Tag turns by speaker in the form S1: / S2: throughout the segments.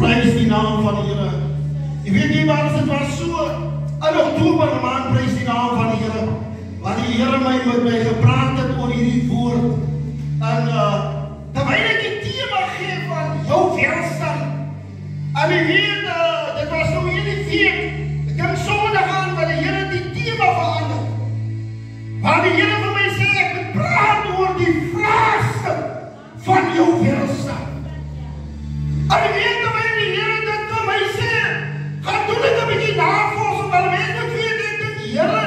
S1: Prys die naam van die Here. Jy weet nie waar dit was so in Oktober maand, prys die naam van die Here. Want die Here met my gepraat het oor hierdie woord. En terwyl ek die tema gee van jou welstand. En jy weet, dit was nou hierdie week. Ek kan Sondag aan dat die Here die tema verander. Want die Here vir my sê, ek moet praat oor die vraagstuk van jou welstand. En jy weet, terwyl die Here dit vir my sê, gaan doen ek 'n bietjie navorsing, want mense moet weet, ek dink, Here,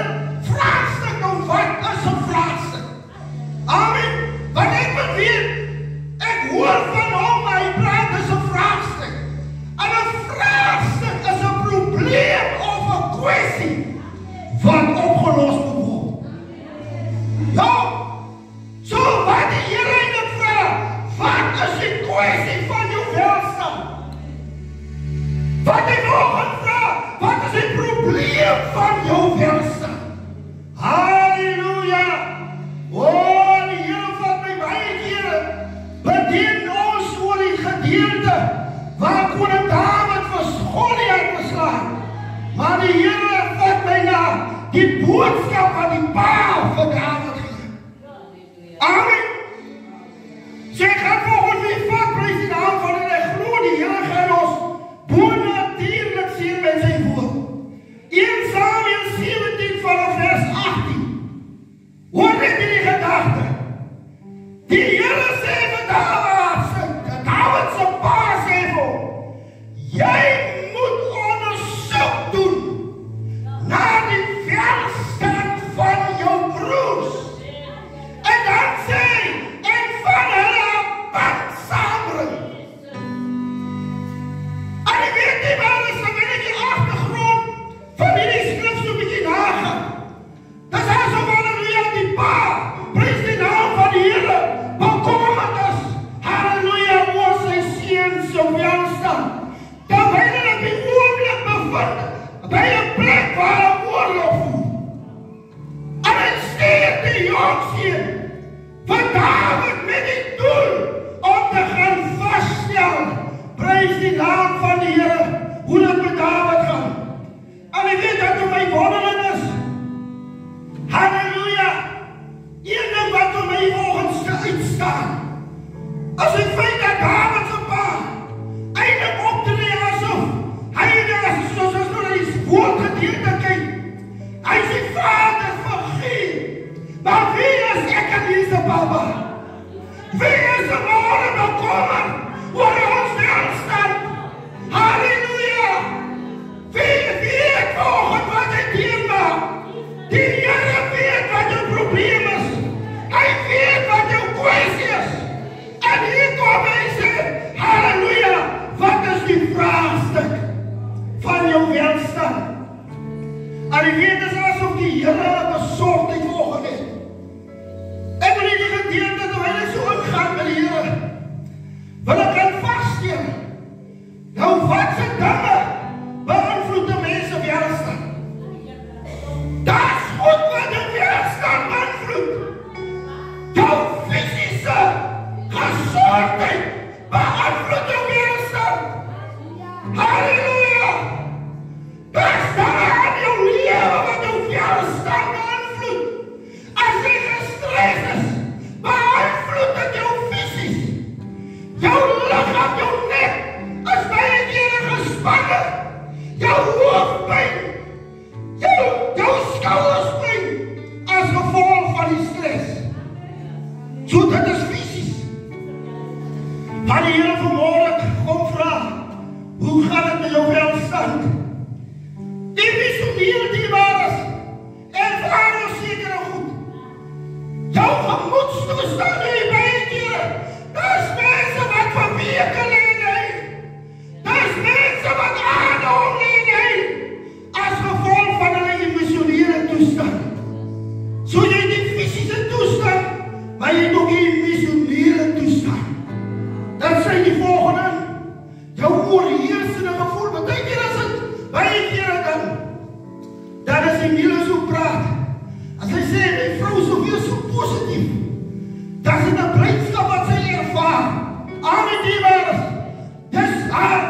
S1: vraagstuk, nou wat is 'n vraagstuk? Amen. Want ek moet weet, ek hoor van hom, maar hy praat is 'n vraagstuk. En 'n vraagstuk is 'n probleem of 'n kwessie wat opgelos moet word. Ja, so wat die Here in dit vra, wat is die kwessie van jou welstand? Wat hy nog gaan vra, wat is die probleem van jou welstand? Halleluja! Oh, die Here vat my baie kere, bedien ons oor die gedeelte waar koning Dawid vir Goliat beslaan. Maar die Here vat my na die boodskap van die pa vir Dawid gee. Amen! Sy gaan volgens wie vat, prys die naam van en ek glo die Here gaan ons bonatuurlik sien met sy woord. 1 Samuel 17 vanaf vers 18. Hoor net die gedagte. Die Here sê vir Dawid se pa sê vir hom, jy moet ondersoek doen na die welstand van jou broers. En dan sê hy, en van hulle 'n band saambring. En ek weet nie waar is dan wil ek die agtergrond van hierdie skrif so 'n bietjie nagaan. Dis asof halleluja die pa, prys die naam van die Here, bekommerd is, halleluja oor sy seun se welstand. Terwyl hulle op die oomblik bevind by 'n plek waar 'n oorlog voer. En hy stuur die jongseun van Dawid met die doel om te gaan vasstel, prys die naam van die Here, hoe dit met Dawid gaan. En ek weet dat het my wonderlik is. Halleluja! Een ding wat vir my volgens uitstaan, as die feit dat Dawid se pa eintlik optree asof hy soos ons nou na die woordgedeelte kyk, hy is die vader vergeet. Maar wie is ek en hierdie papa? Wie is die môre bekommerd oor ons welstand? Halleluja! Wie weet volgens wat hy deurmaak? Die Here weet wat jou probleem is. Hy weet wat jou kwessie is. En hier kom hy sê, halleluja, wat is die vraagstuk van jou welstand? En jy weet, dis asof die Here besorgdheid volgen het. Ek wil die gedeelte, terwyl ek so ingaan met die Here, wil ek kan vasstel. Nou, wat se dinge beïnvloed die mense welstand? Daar's goed wat jou welstand beïnvloed. Jou fisiese gesondheid beïnvloed jou welstand. Halleluja! Daar's dinge in jou lewe wat jou welstand beïnvloed. As jy gestres is, beïnvloed dit jou fisies. Jou liggaam, jou nek is baie kere gespanne. Jou hoofpyn, jou skouerspyn as gevolg van die stres. So dit is fisies. Maar die Here vanmôre kom vra, hoe gaan dit met jou welstand? Die visioneer die waar is, ervaar jou sekere goed. Jou gemoedstoestand hier baie kere, daar's mense wat vir weke lê. Daar's mense wat aanhou lê, as gevolg van hulle emosionele toestand. So jy die fisiese toestand, maar jy ook die emosionele toestand. Dan sê die volgende, jou oorheersende gevoel, wat jy keer as het, baie kere dan is die Milo so praat, as hy sê, die vrou so weer so positief, dan is het 'n blydskap wat sy ervaar, aan die waar is, dis haar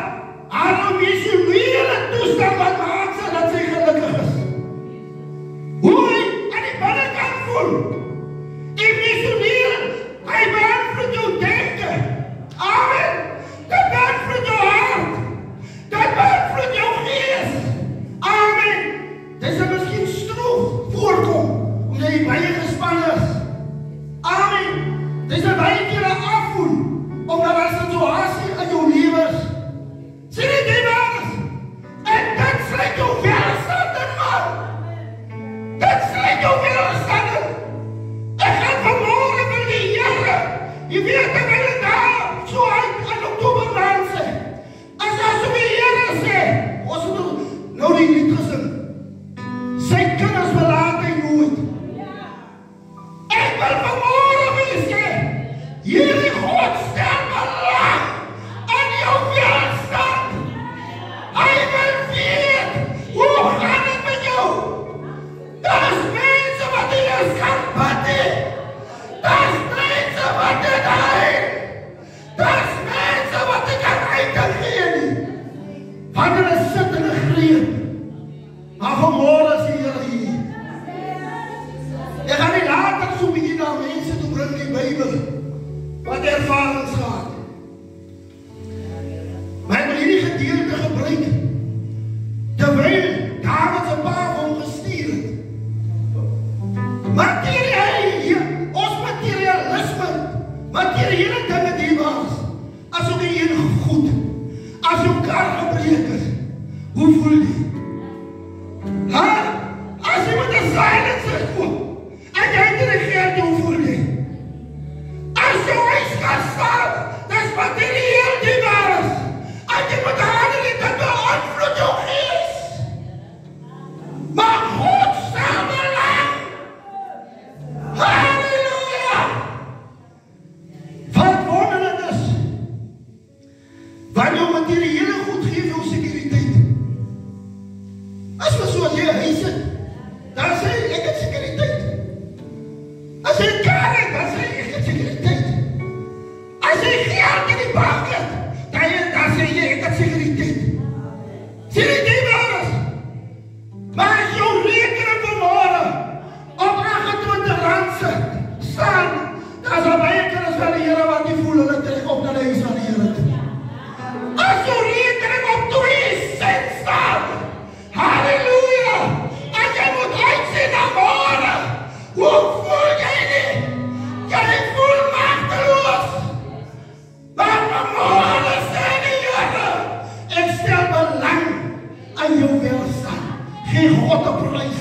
S1: God te prys.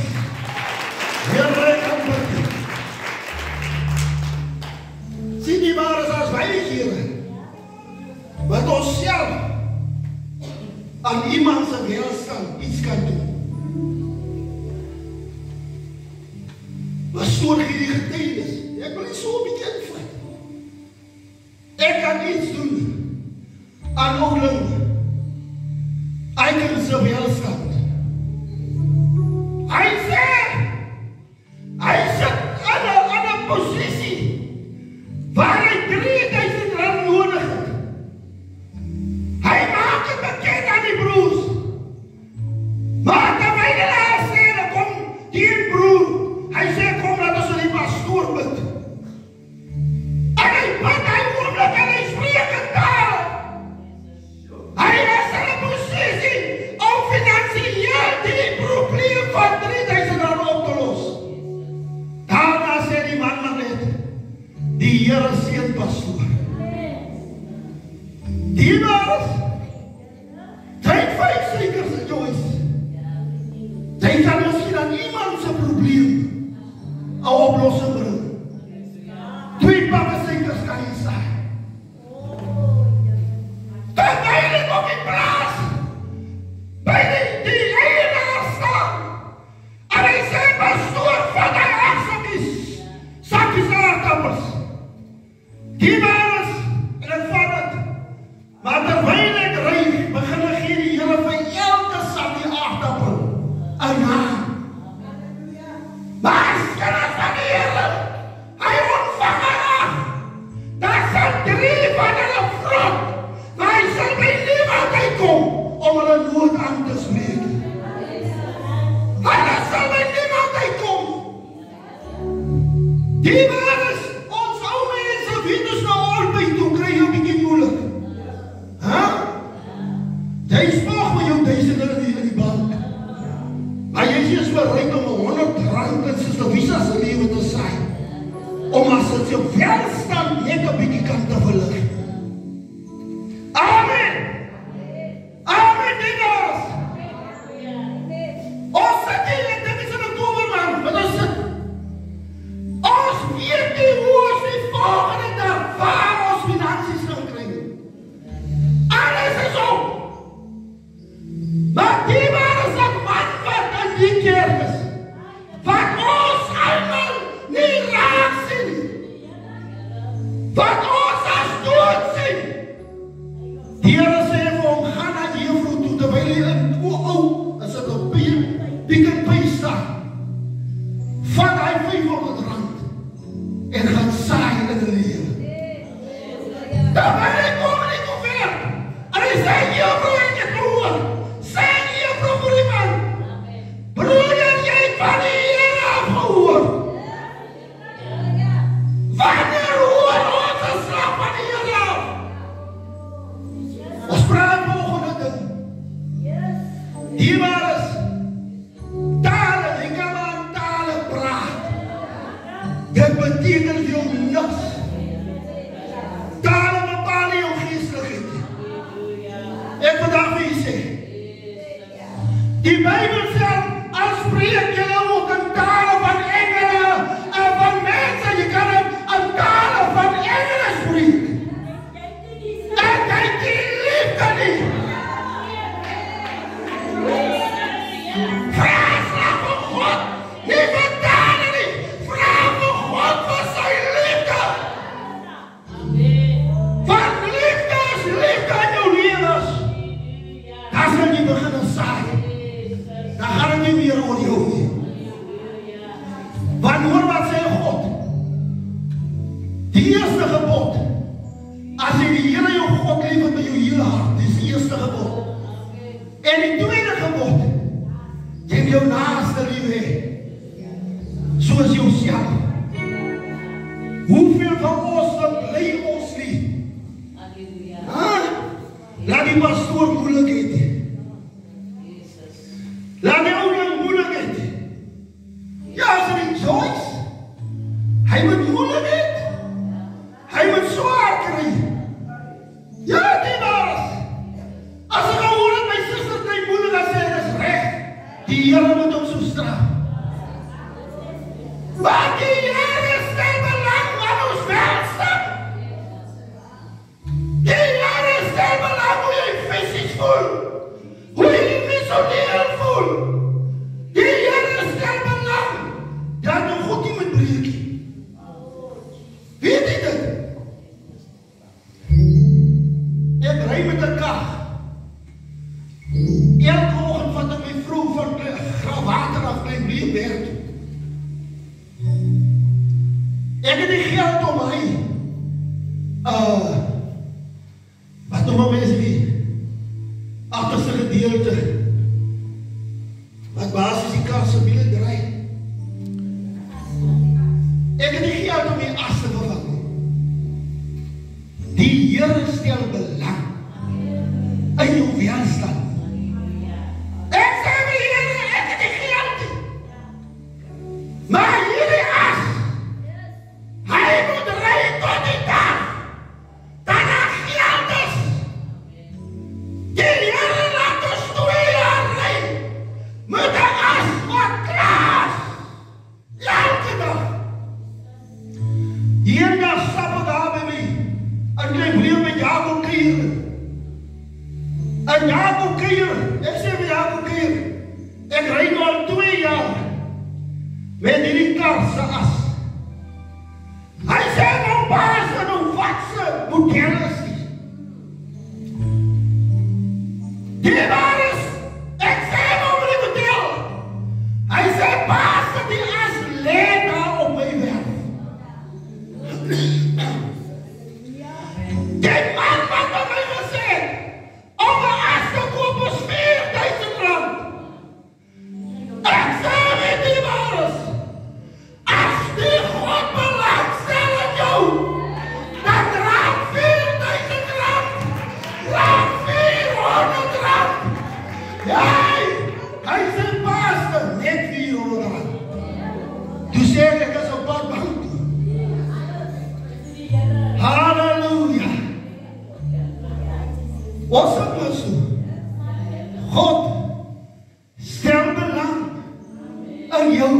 S1: Here ek aanbid. Sien die waar is as wij hier, wat ons self aan iemand se welstand iets kan doen. Wat stoor hierdie getuienis? Ek wil nie so 'n bietjie invloed. Ek kan iets doen aan Oakland. Hy kan se welstand. Hy sit aan 'n posisie waar hy 3000 rand nodig het. Hy maak het bekend aan die broers. Maar terwyl hy sê, dan kom die broer. Hy sê, kom laat ons aan die pastoor bid. En hy bid, hy oomlik en hy spreek in taal. Hy was in 'n posisie om finansiëel die probleem van 3000 rand op te los. Daarna sê die man maar net, die Here seën pastoor. Die was, sy het 5 suikers in Joyce. Sy kan miskien aan iemand se probleem 'n oplossing bring. 2 pakke suikers kan jy sê. Terwyl op die plaas, by die eienaar staan, en hy sê, pastoor, vat hy sakkies aardappels. Die was, en ek vat het, maar terwyl ek ry, begin ek gee die Here vir elke sakkie aardappel 'n naam. Maar as kinders van die Here, hy ontvang haar. Daar sal 3 van hulle vrot, maar hy sal by niemand uitkom om hulle nood aan te spreek. Hulle sal by niemand uitkom. Die waar is, ons ou mense, weet ons nou albei, toe kry jy 'n bietjie moeilik. Jy spaag met jou duisende in die bank. Maar jy is bereid om 100 rand in Sister Visa se lewe te saai. Om as dit jou welstand net 'n bietjie kan te verlig. Amen! Amen, dinges! Ons sit hier, en dit is in Oktober, man, wat ons sit. Ons weet nie hoe ons die volgende dag waar ons finansies gaan kry. Alles is op. Maar die waar is 'n man wat in die kerk is, wat ons almal nie raak sien, wat ons as dood sien. Die Here sê vir hom, gaan na die juffrou toe, terwyl hy in ou, as dit op Pick n Pay staan. Vat hy 500 rand en gaan saai in die lewe. Terwyl hy kom in die koever, en hy sê, juffrou, ek het gehoor. Sê juffrou vir die man, broeder, jy het van die Here afgehoor. Wanneer hoor ons 'n slag van die Here af? Ons praat volgende ding. Die waar is tale, jy kan maar in tale praat. Dit beteken vir jou niks. Tale bepaal nie jou geestelikheid. Ek wil daar vir jy sê, die Bybel sê, al spreek jy ook in tale van engele en van mense, jy kan in tale van engele spreek. En jy die liefde nie. Vraag vir God, nie vir tale nie. Vraag vir God vir sy liefde. Want liefde is liefde in jou lewens. Daar sal jy begin saai. Dan gaan het nie meer oor jou nie. Want hoor wat sê God. Die eerste gebod. As jy die Here jou God lief het met jou hele hart. Dis die eerste gebod. En die tweede gebod. Jy moet jou naaste lief hê. Soos jouself. Hoeveel van ons bly ons lief? Laat die pastoor moeilikheid hê. Laat die ouder moeilikheid hê. Ja, as die Joyce, hy moet moeilikheid. Hy moet swaar kry. Ja, die was. As ek hoor dat my suster kry moeilik, as sy is reg. Die Here moet hom so ek ry met 'n kar. Elke oggend vat ek my vrou van Graafwater af my brief werk toe. Ek het die geld om my wat noem maar mense wie agterste gedeelte wat basis die kar se wiele draai. Ek het die geld om my as te vervang. Die Here stel belang in jou welstand. Ek sê my Here, ek het die geld nie. Maar hierdie as, hy moet ry tot die dag, dat daar geld is. Die Here laat ons 2 jaar ry, met die as wat klaar is. Elke dag. Hier daar sappe daar by my, en jy bleef met Jacob keer. En Jacob keer, ek sê met Jacob keer, ek ry nou al 2 jaar, met hierdie kar se as. Hy sê nou baas en nou wat se model is die. Die waar is, ek sê nou met die model. Hy sê baas en die as leed daar op my werf. Die man wat by my gesê, om een as te koop is 4.000 rand. Ek sê met die waar is, as die God belangstel in jou, dan raak 4.000 rand, raak 400 rand. Hy sê pastor, net 400 rand. Toe sê ek is op pad bank toe. Halleluja. Wat sê maar so? God stel belang in jou.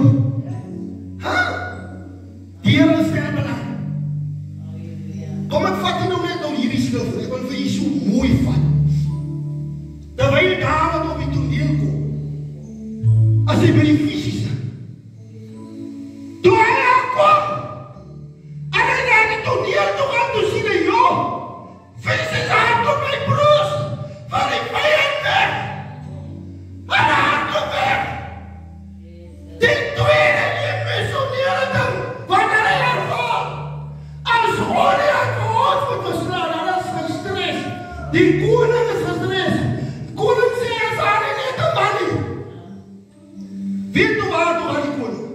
S1: Die Here stel belang. Kom ek vat jy nou net nou hierdie skrif, ek wil vir jy so mooi vat. Terwyl Dawid op die toneel kom, as hy by die visies sit, toe hy kom, en hy na die toneel toe gaan, toe sien hy, joh, visies hand op my broers, van die vijand weg, en hand op weg. Die tweede missionêre ding, wat hy ervaar, as Goliath vir ons moet beslaan, en is gestres, die koning is gestres, koning sê, as hy net een man nie. Weet nou waar toe gaan die koning?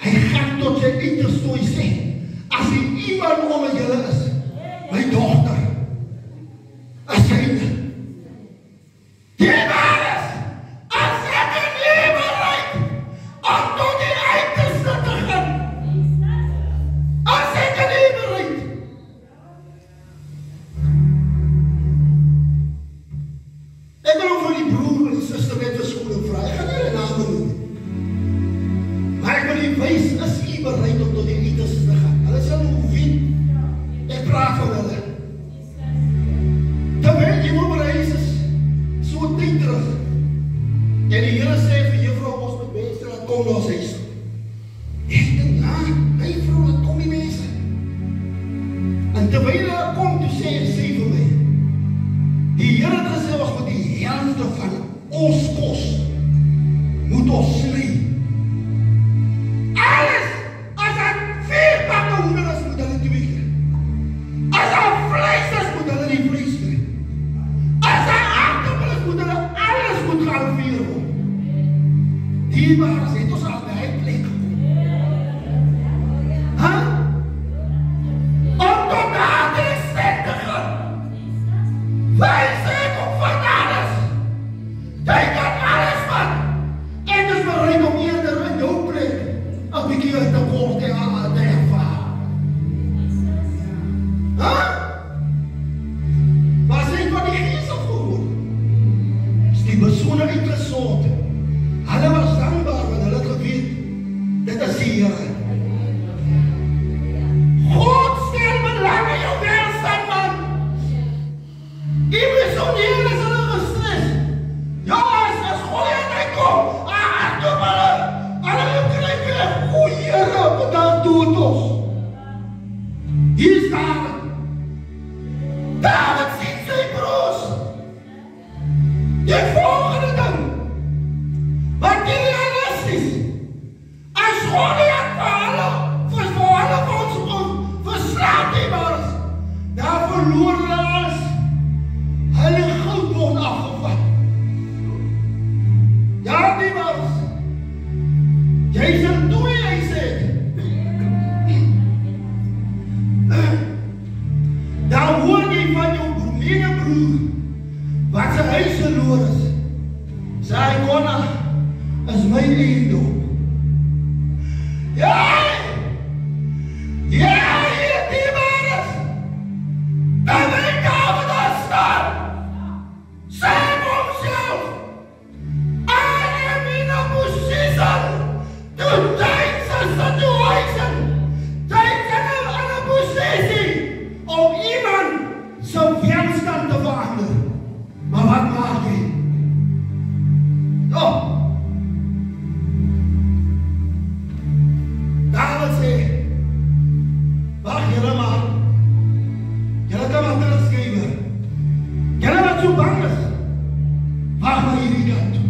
S1: Hy gaan tot sy uiterste toe sê, as hy iemand om my julle is, my dochter, as syne, die waar is, as ek nie bereid, om tot die uiterste te gaan, as ek nie bereid. Ek wil ook van die broer en die sister net verskoon en vraag, ek gaan nie die name noem, maar ek wil die wees, is jy bereid om tot die uiterste te gaan? Hulle sal nog weet, ek praat van hulle. Terwyl jy moet bereid is, so tyd terug, en die Here sê vir juffrou, ons met mense, laat kom na ons huis. Ek dink, ja, my vrou, laat kom die mense. En terwyl hulle kom, toe sê vir my, die Here het gesê, ons moet die helfte van ons kos, moet ons slie. Alles, as hy 4 pakke hoender is, moet hulle 2 kry. As hy vlees is, moet hulle die vlees kry. As hy aardappel is, moet hulle alles moet gaan 4 word. Die waar is, het ons al by hy plek gekom. Om tot daar die stek te gaan. Wij zijn op van alles. Jy kan alles van. Ek is bereid om eerder in jou plek 'n bietjie uit te kort en aan te ervaar. Maar sê wat die Gees gevoel. Is die persone uitgesort. Hulle was dankbaar want hulle het geweet, dit is die Here. God stel belang in jou welstand, man. Die missionêre is hulle gestres. Ja, as Goliath hy kom, toe hulle kry weer, o Here, wat dan doet ons? Hier is David. David sien sy Die volgende ding, materialistisch, as Goliath vir hulle verslaanbaar is, daar verloor hulle alles, hulle goud word afgevat. Ja, die was, jy sal toe, hy sê, daar hoor jy van jou medebroer, wat sy huis verloor is, sy konna is my eiendom. Ja, hier die man is, dat my kamer daar staan, sê homself, I am in a position to take a situation, take in a position om iemand sy welstand te verander. Maar wat maak jy? David sê, wacht julle maar, julle kan maar terugskrywe, julle wat so bang is, wacht maar hierdie kant toe,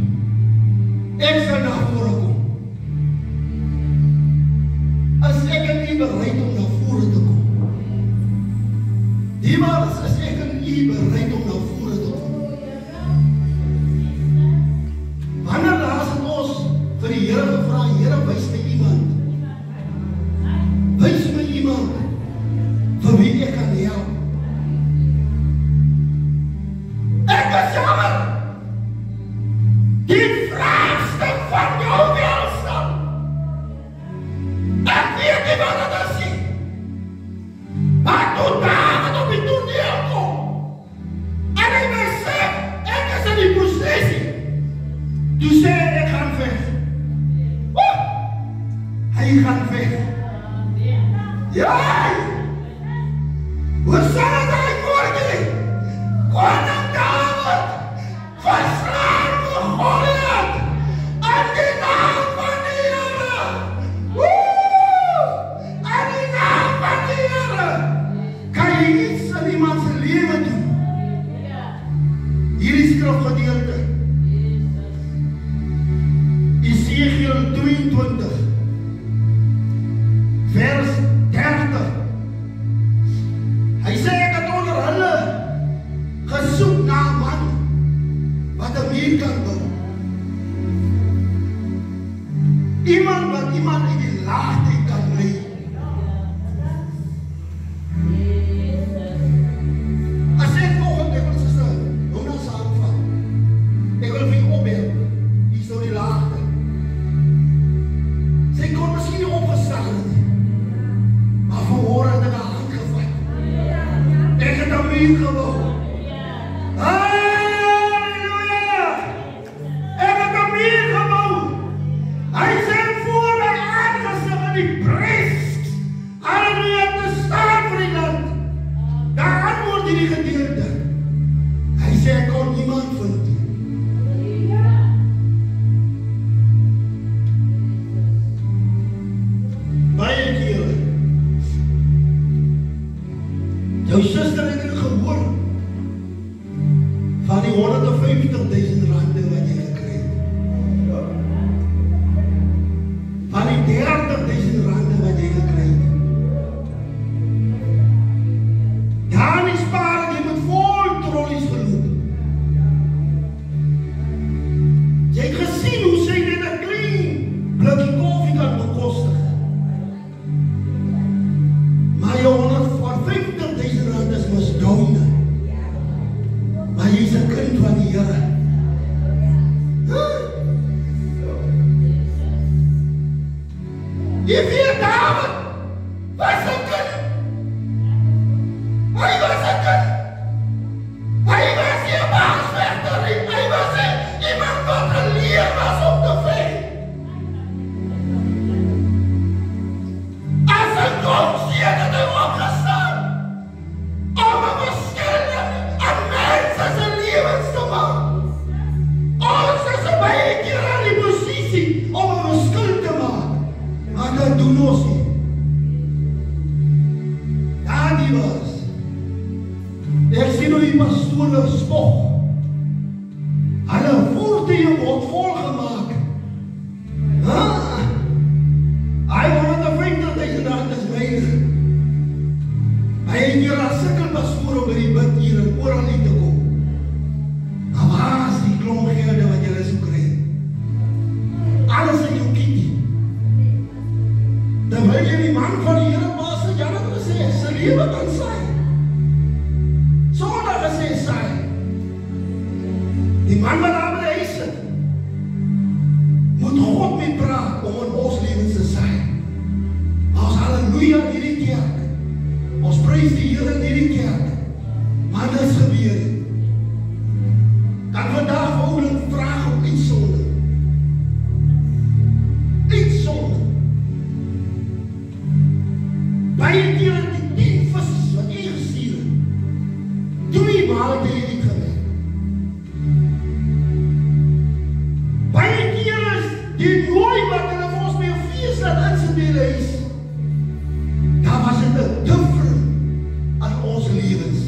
S1: ek sal na vore kom. As ek nie bereid om na vore te kom, die maar as ek nie bereid om na vore te kom, wanneer laat het ons vir die Here gevra, Here wys my iemand, wys my iemand, vir wie ek kan help. Ek is jammer, die vraagstuk van jou welstand, ek weet nie wat het is nie, maar toe David op die toneel kom, en hy besef, ek is in die posisie, toe sê ek gaan weg. Hy gaan weg. Ja! Hoe sal het hy morgen? Koning David, verslaan vir Goliath, in die naam van die Here. In die naam van die Here. Kan jy iets in iemand sy lewe doen? Hierdie skrifgedeelte, Esegiel 22, vers 30. Hy sê ek het onder hulle gesoek na 'n man wat 'n muur kan bou. Iemand wat iemand in die laagte kan lê. As ek volgende ek wil sê, hoe nou saamvat. Ek wil vir opbel, hier so die laagte. Sy kon miskien nie opgestaan het, maar vanmorgen het ek haar hand gevat. Ek het 'n muur gebou. Halleluja! Ek het 'n muur gebou. Hy sê voor my aangesig in die pres. Halleluja, te staan vir die land. Daar antwoord hierdie gedeelte. Hy sê ek kon niemand vind. Baie kere. Jou suster het dit gehoor van die 150.000 rande wat jy gekry het. Van die 30.000 rande wat jy gekry het. Daar nie spaar, jy moet vol trollies geloop. Jy het gesien hoe sy net 'n klein blikkie koffie kan bekostig. Maar jou 150.000 rand is mos doune. Maar jy is 'n kind van die Here. Jy weet David was 'n kind. Hy was 'n kind. Hy was nie 'n baasvegter nie. Hy was iemand wat geleer was om te veg. As 'n jong seun het hy opgestaan om 'n verskil aan mense se lewens te maak. Ons is baie keer aan die posisie om 'n verskil te maak, maar dat doen ons nie. Daar die was. Ek sien hoe die pastoor spog. Hy Die man wat daar by die huis sit, moet God mee praat om in ons lewens te zijn. Ons halleluja in hierdie kerk. Ons prys die Here in hierdie kerk. Maar dit gebeur. Kan vandag vrouwelijk vraag om uitsondering. Uitsondering. Baie kere die 10 vis wat jy gestuur het, 2 maal het jy gewerk. Baie kere is die nooi wat hulle vir ons by 'n fees laat insit is, daar was dit 'n different aan ons lewens.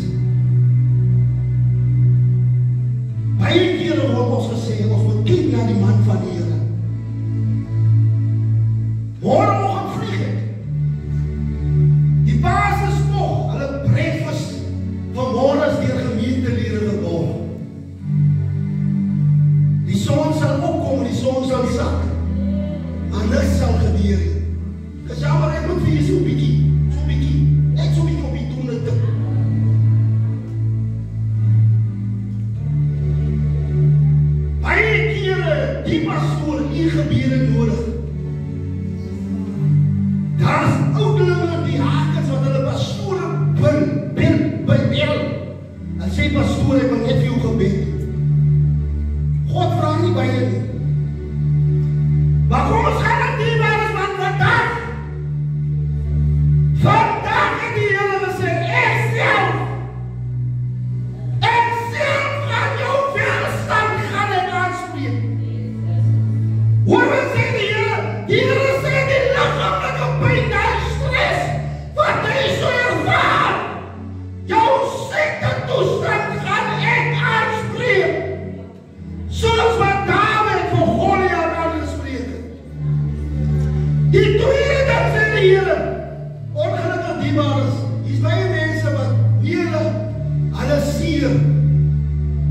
S1: Baie kere word ons gesê, ons moet kyk na die man van die Here. Morgenoggend vlieg ek. Die baas is nog, hulle breakfast vanmorgen is deur gemeentelede verborg. Die son sal opkom en die son sal sak. Maar niks sal gebeur nie. Dis jammer, ek moet vir jy so bietjie, net so bietjie op die tone tik. Baie kere, die pastoor, hier gebeure nodig. Daar is oudelinge die hakens wat hulle pastore bel. En sê pastoor, ek wil net vir jou gebed. God vraag nie baie nie. Maar kom ons gaan aan die waar is van vandag. Vandag het die Here gesê, ek self gaan jou welstand gaan ek aanspreek. Hoor wat sê die Here? Die Here sê die liggaamlike pyn, die stres, wat jy so ervaar, jou siekte toestand gaan ek aanspreek. Soos wat Dawid vir Goliat aangespreek het. Die tweede dan sê die Here, ongelukkig die maar is, hier is baie mense wat hulle seer.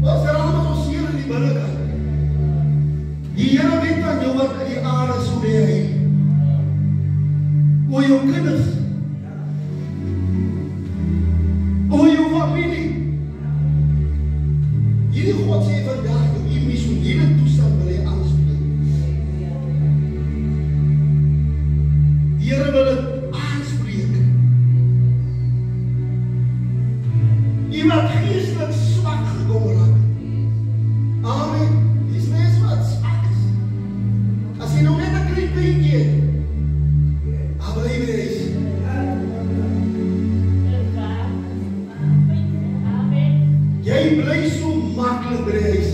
S1: Ons raam met ons seer in die binnekant. Die Here weet van jou wat in die aarde so mee hy. Oor jou kinders. Oor jou familie. Hierdie God sê vandag, jou emosionele toestand wil hy aanspreek. Die Here wil het aanspreek. Iemand geestelik swak gekom raak. Amen. Die is mense wat swak is. As jy nou net 'n klein puntjie het, dan bly jy wees. Jy bly so maklik by die huis.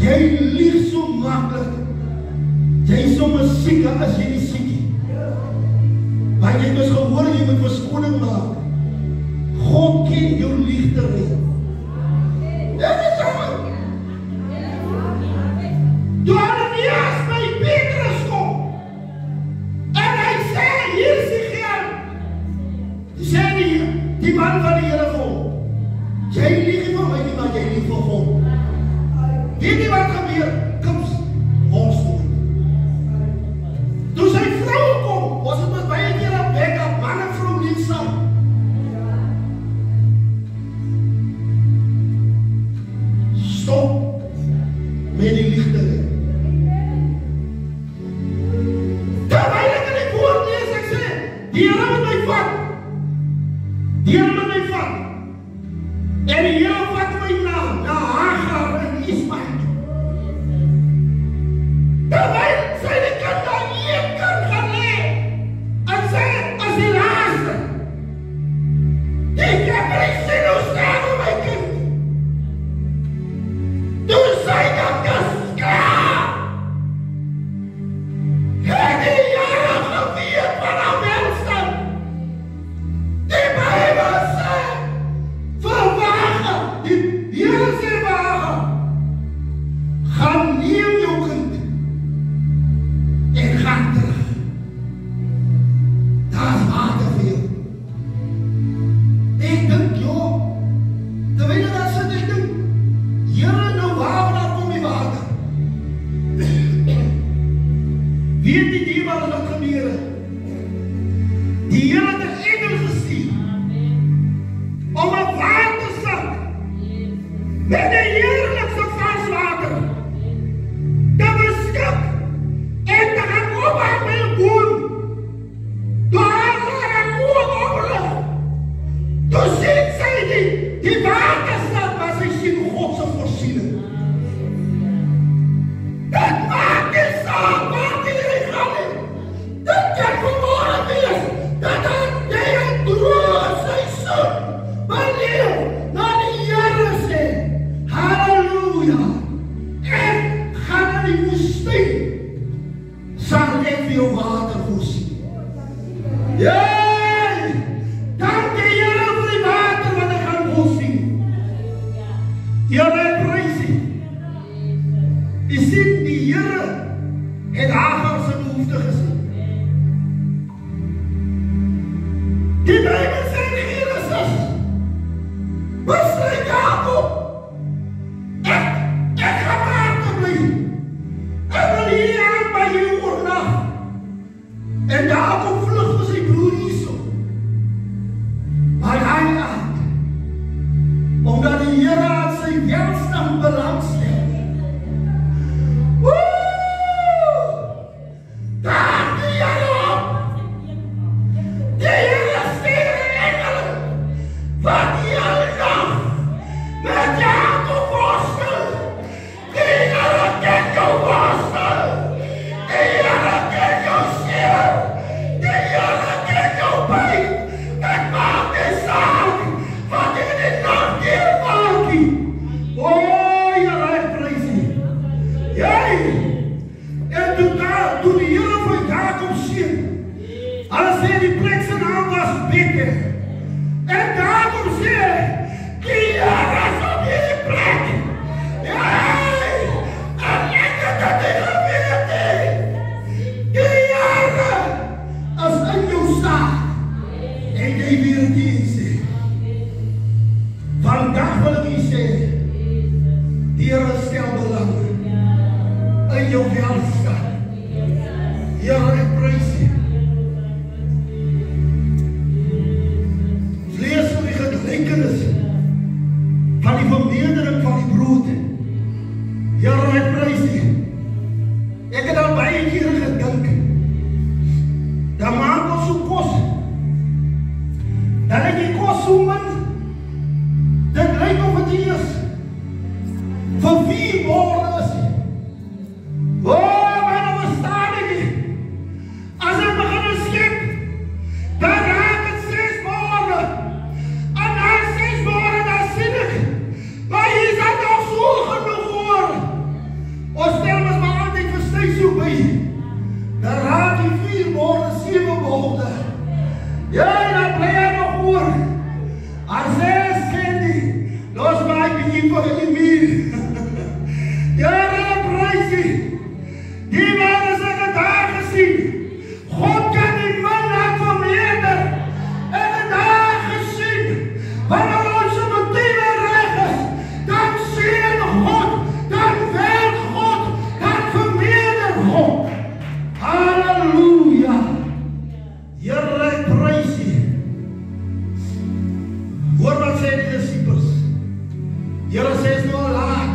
S1: Jy lieg so maklik. Jy is sommer siek as jy nie siek nie. Want jy het dus gehoor, jy moet verskoning maak. God ken jou liefderheid. Dit is sommer. Toe Ananias by Petrus kom, en hy sê, hier is die geld. Sê die man van die Here vir hom, jy lieg nie vir my nie, maar jy lieg vir God. Weet nie wat gebeur? Kips, ons doen. Toe sy vrou kom, was het met baie keer op backup, man en vrou nie saam. Stop met die liefde. Terwyl ek in die woord lees, ek sê, die Here moet my vat. Die Here moet my vat. En die Here vat my na Hagar en Ismael. Terwyl sy die kind aan een kant gaan lê, en sê, as die laaste, ek heb nie sien hoe sterwe my kind. Toe sy dat geskraap. Het die Here geweet van haar welstand. Die Bybel sê, verwagen, die Here sê wagen, gaan neem jou kind en gaan terug. Daar is water vir jou. Ek dink, joh, terwyl ek daar sit, ek dink, Here, nou waar kom die water? Weet die wat wat gebeur het? Die Here het 'n engel gestuur om 'n watersak met 'n heerlike maar sy sien God se voorsiening. Dit maak nie saak waar jy gaan nie. Dit kan vanmôre wees dat jy 'n droë seisoen beleef na die Here sê, halleluja, ek gaan na die woestyn, sal ek vir jou water voorsien. Jee, dank die Here vir die water wat ek gaan voorsien. Here, ek prys U. U sien, die Here het Hagar se behoefte gesien. Die Bybel sê in Genesis, besluit Jakob, ek gaan water bly. Ek wil hier aan by jou oornag. En Jakob vlug vir sy broer Esau. Maar hy laat, omdat die Here aan sy welstand belangstel. Daar die Here op. Die Here stuur engele wat die hele dag met Jakob worstel. Die Here ken jou worstel. Die Here ken jou seer. Die Here ken jou pyn. Dit maak nie saak wat jy in die nacht hier maak nie. O, Here, ek prys U. Jy, en toe die Here vir Jakob seën, hulle sê die plek se naam was Bethel. En Jakob sê, die Here is op hierdie plek. Jy, en ek het dit nie geweet nie. Die Here is in jou saak. En jy weer die sê, vandag wil ek sê, die Here stel belang in jou welstand. Here, ek prys U. Lees vir die gelykenis van die vermeerdering van die brood. Here, ek prys U. Ek het al baie kere gedink, dan maak ons so kos, dan ek die kos so min, dit lyk of het is vir 4 môre is. O, maar nou verstaan ek nie. As ek begin skep, dan raak het 6 môre. En na 6 môre, dan sien ek, maar hier is dat nog so genoeg hoor. Ons stel ons maar altyd vir sy so by. Dan raak die 4 môre 7 môre. Ja, dan bly hy nog hoor. As hy sê nie, los my bietjie vir die muur. Ja, dan prys U. Die waren sy gedaag gesien. God kan die man laat vermeerder. En gedaag gesien. Wanneer onze motiewe reg is, dan seën God, dan werk God, dan vermeerder God. Halleluja. Here, ek prys U. Hoor wat sê die disciples. Here sê is nou laat.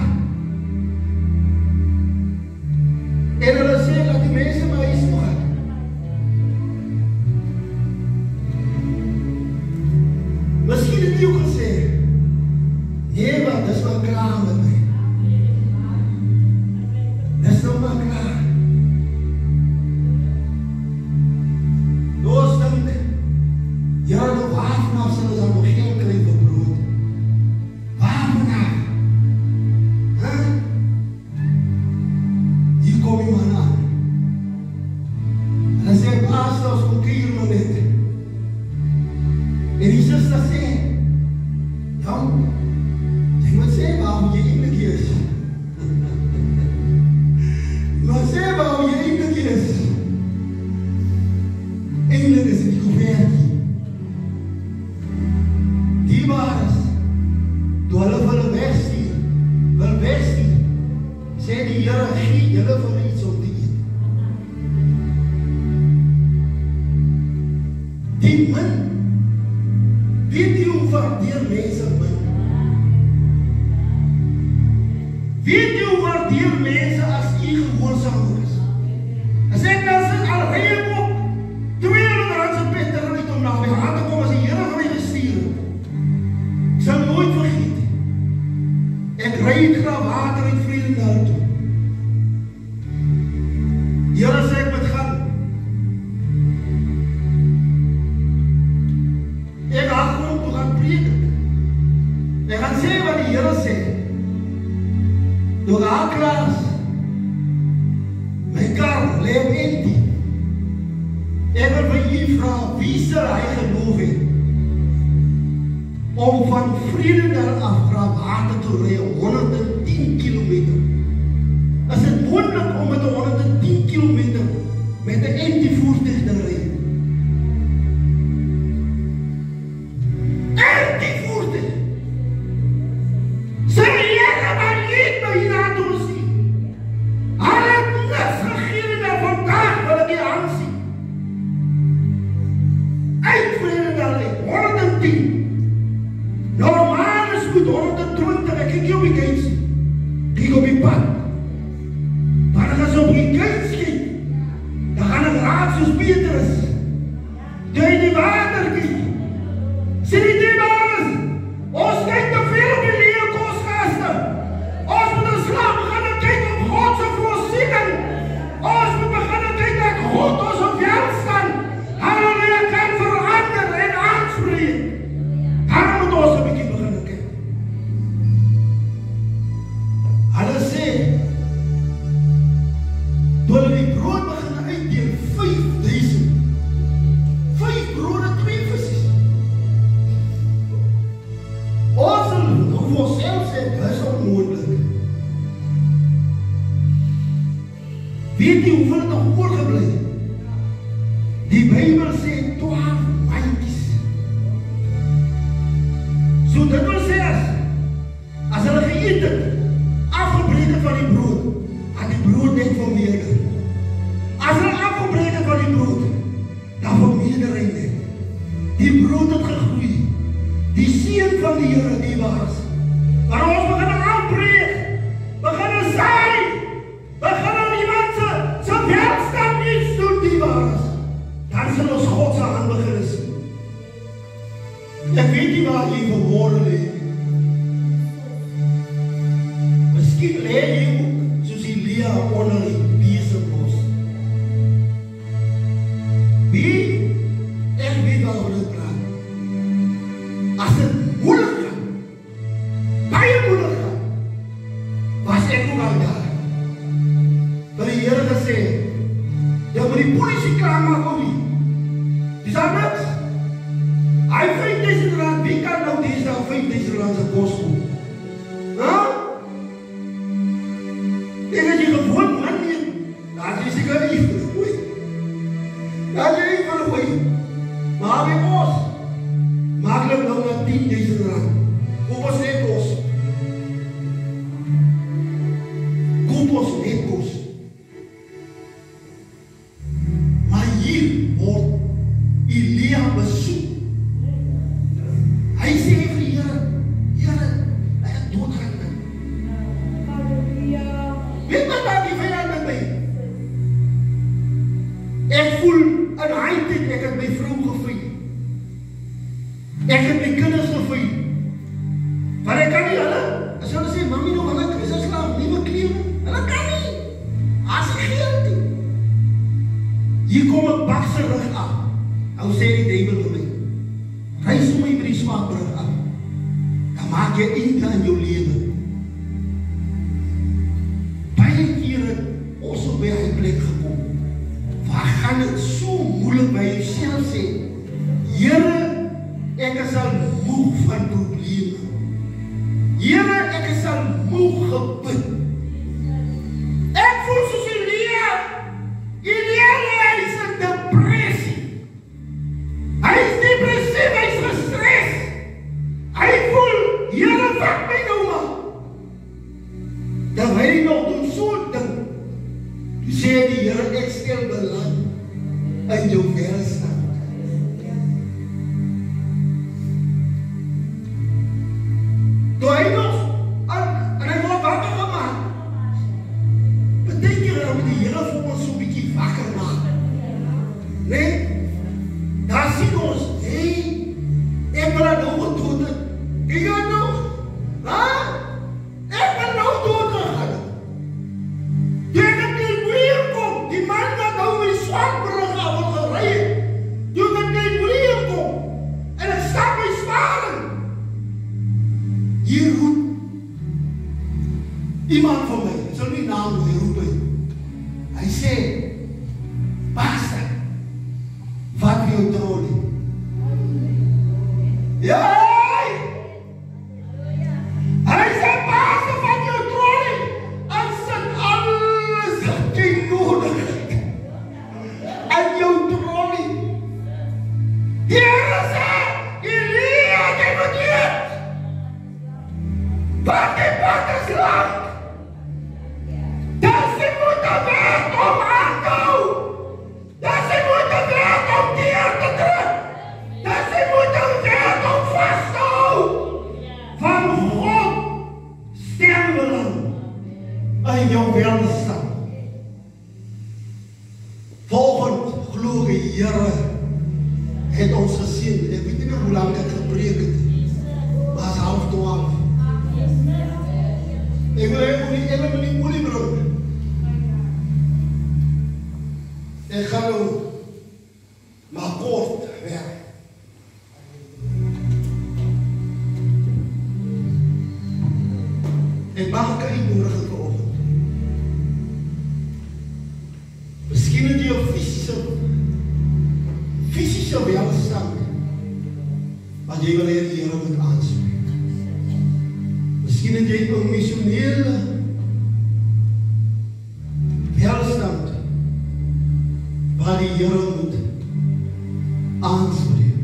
S1: En hulle sê dat die mense my huis toe gaan. Miskien het jy ook gesê, nee, maar dis maar klaar met my. Dis nou maar klaar. Ons dink, ja, nou waarvanaf sal ons al nog geld kry vir brood? Waarvanaf? Huh? Hier kom die man aan. En hy sê, baas, ons kom keer maar net. En die zuster sê, ja, jy moet sê waarom jy eindelijk is. Jy moet sê waarom jy eindelijk is. Eindelijk is het die kovertie. Die was, toe hulle vir hulle wegstuur, sê die Here, gee julle vir iets om te eet. Die min, weet jy hoe waardeer mense min? Weet jy hoe waardeer mense as jy gehoorsaam is? As ek dan sit al rye op, 200 rand se petrol uit om na my hand te kom as die Here vir my gestuur het. Ek sal nooit vergeet. Here sê, door haar klaas, my kar lê op empty. Ek wil by u vra, wie sal hy geloof het, om van Vredendal af Graafwater te ry 110 kilometer. Is dit moontlik om met 110 kilometer met 'n empty voertuig te ry? Empty voertuig! Sy Here, maar niet my hierna toe sien. Hy het niks gegee en vandag wil ek die aansien. Uit Vredendal uit 110. Normaal is goed 120, ek kyk nie op die gates, kyk op die pad. Maar as ek op die gates kyk, dan gaan ek raak soos Petrus. Toe in die water kyk, sê die demons, ons kyk te veel op die lewe kosgaste. Ons moet in slaap begin kyk op God se voorsiening. Ons moet begin kyk dat God ons op welstand, halleluja, kan verander en aanspreek. Daarom moet ons 'n bietjie begin kyk. Hulle sê, toe hulle die brood begin uitdeel, 5,000. 5 brode, 2 visse. Ons sal vir onsself sê, dit is onmoontlik. Weet jy hoeveel het nog oorgebly? Die Bybel sê 12 mandjies. So dit wil sê as hulle geëet het, afgebreek het van die brood, had die brood net vermeerder. As hulle afgebreek het van die brood, dan vermeerder hy net. Die brood het gegroei. Die seën van die Here die was. Maar ons begin aanbreek, begin saai, begin aan iemand se welstand iets doen die was. Dan sal ons God se hand begin sien. Ek weet nie waar jy vermoorde lê. Miskien lê jy ook soos Elia onder die besembos. Wie? Ek weet waaroor ek praat. As dit moeilik gaan, baie moeilik gaan, was ek ook al daar. Vir die Here gesê, jy moet die polisie klaarmaak op nie. Dis daar niks. Hy 5,000 rand, wie kan nou deesdae 5,000 rand se kos koop? Ek het jy gewoon, man nie. Daar is jy kan nie vergooi. Daar is jy nie vergooi. Maar by ons, maaklik nou na 10,000 rand. Koop ons net kos. Koop ons net kos. Maar hier word Elia besoek. Hy sê vir die Here, Here, ek het doodgaan. Weet wat daar die vyand met my? Ek voel in hy tyd, ek het my vrou gevry. Ek het my kinders gevry. Maar ek kan nie hulle, as hulle sê, mami nog hulle is as slaaf, nieuwe kleren, hulle kan nie. As geld nie. Hier kom ek bakse rug af. Nou sê die duivel vir my, reis my by die Swaakbrug af. Dan maak jy einde aan jou lewe. Baie kere ons op by hy plek gekom. Waar gaan dit so moeilik by jouself sê? Here, ek is al moeg van probleme. Here, ek is al moeg gebid. Ek voel soos Elia. Elia is in depressie. Hy is depressief, hy is gestres. Hy voel, Here, vat my nou maar. Terwyl hy nog doen so ding, toe sê die Here, ek stel belang in jou welstand. Toe hy nog, en hy word wakker gemaakt, Iemand van my, ek sal nie naam noem, hy roep hy. Hy sê, pastor, wat jou trolie? Ja! Hy sê, pastor, wat jou trolie? En sit alles wat jy nodig het. En jou trolie. Here sê, Elia, jy moet eet. Want die pad is lang. Dat sy moet weg om aan te hou. Dat sy moet weg om deur te druk. Dat sy moet weg om vast te hou. Van God sterbeling in jou welstand. Volgend, glo die Here het ons gesien. Ek weet nie hoe lang ek gepreek het. Maar is 11:30. Ek wil even met die olie bring. Ek gaan nou maar kort werk. Ek mag ek uitnodig het vanoggend. Miskien het jy 'n fysische welstand, want jy wil hê die Here moet aanspreek. Miskien het jy 'n emosionele welstand, waar die Here moet aanspreek.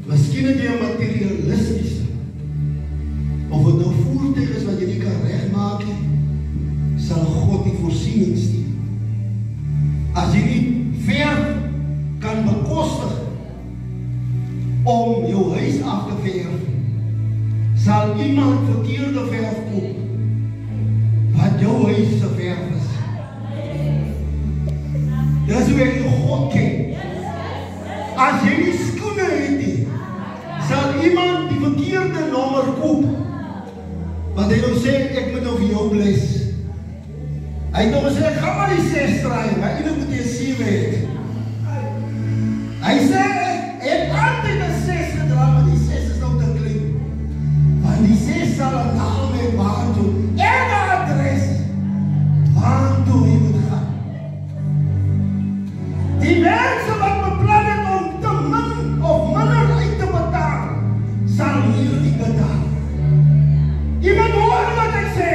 S1: Miskien het jy 'n materialistiese, of het nou voertuig is wat jy nie kan regmaak nie, sal God die voorsiening stuur. As jy nie verf kan bekostig om jou huis af te verf, sal iemand verkeerde verf koop, wat jou huis se verf is. Dis hoe ek jou God ken. As jy nie skoene het nie, sal iemand die verkeerde nommer koop, want hy nou sê, ek moet nou vir jou bless. Hy het nog gesê, ek gaan maar die 6 draai, maar eindelijk moet jy 7 het. Hy sê, hy het altyd 'n 6 gedraai, maar die 6 is nou te klein. Want die 6 sal 'n naam hê waartoe, en 'n adres, waartoe jy moet gaan. Die mense wat beplan het om te min of minder uit te betaal, sal hier nie betaal. Jy moet hoor wat ek sê.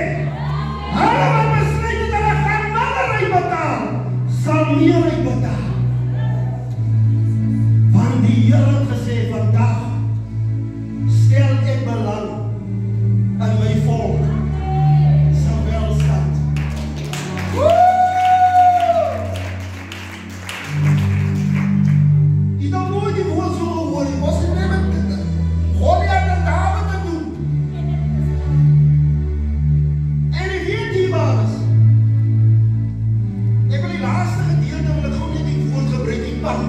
S1: Hulle wat besluit het, hulle gaan minder uitbetaal, sal meer uitbetaal. Want die Here het gesê, vandag stel ek belang in my volk se welstand. Jy dan nooit die woord so gehoor, jy was nie met Goliath en Dawid te doen. En ek weet die was. Ek wil die laaste gedeelte, wil ek gewoon nie die woord gebruik, die pand.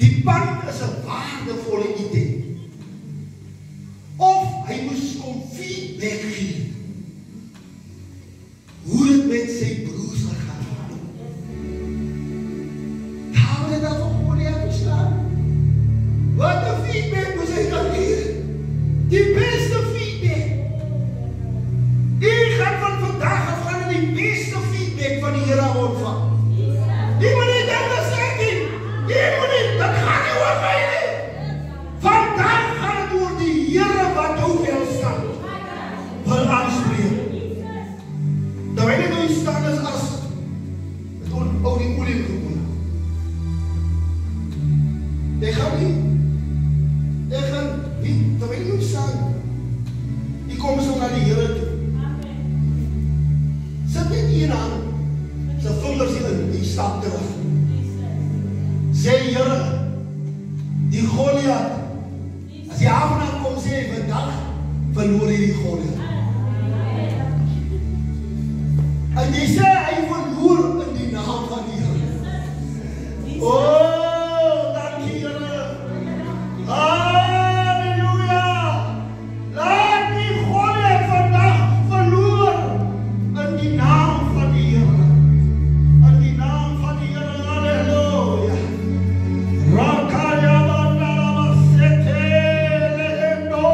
S1: Die pand is 'n waardevolle idee. Of hy moes kom feedback gee. Hoe dit met sy broers gegaan het. Dawid het daarvan Goliath verslaan. Wat 'n feedback moes hy dan gee? Die beste feedback. Die gaan van vandag af gaan die beste feedback van die Here ontvang. Die moet nie anders sê nie. Die moet nie, dat gaan nie oor my nie. Vandag gaan het oor die Here wat jou welstand wil aanspreek. Terwyl ek nou hier staan is as met ou die olie gekomen. Ek gaan nie, terwyl ek nou staan, die kom so na die Here toe. Sit net hier aan, sy vingers in, die stap terug. Sê Here, die Goliath, as die avond kom sê, vandag verloor hy die Goliath. En jy sê, hy verloor in die naam van die Here. Oh, dankie Here. Halleluja. Laat die Goliath vandag verloor in die naam van die Here. In die naam van die Here. Halleluja. Rakaya bandala basete lehendo.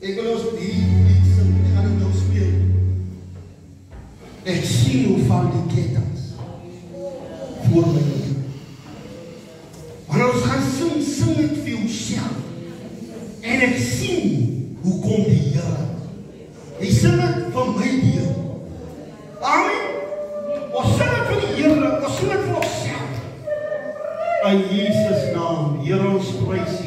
S1: Ek wil ons die lied sing, ek gaan het nou speel. Ek sien hoe val die ketens voor my oor. Wanneer ons gaan sing, sing het vir jouself. En ek sien hoe kom die Here. Hy sing het vir my deur. Amen. Ons sing het vir die Here, ons sing het vir onsself. In Jesus naam, Here ons prys U.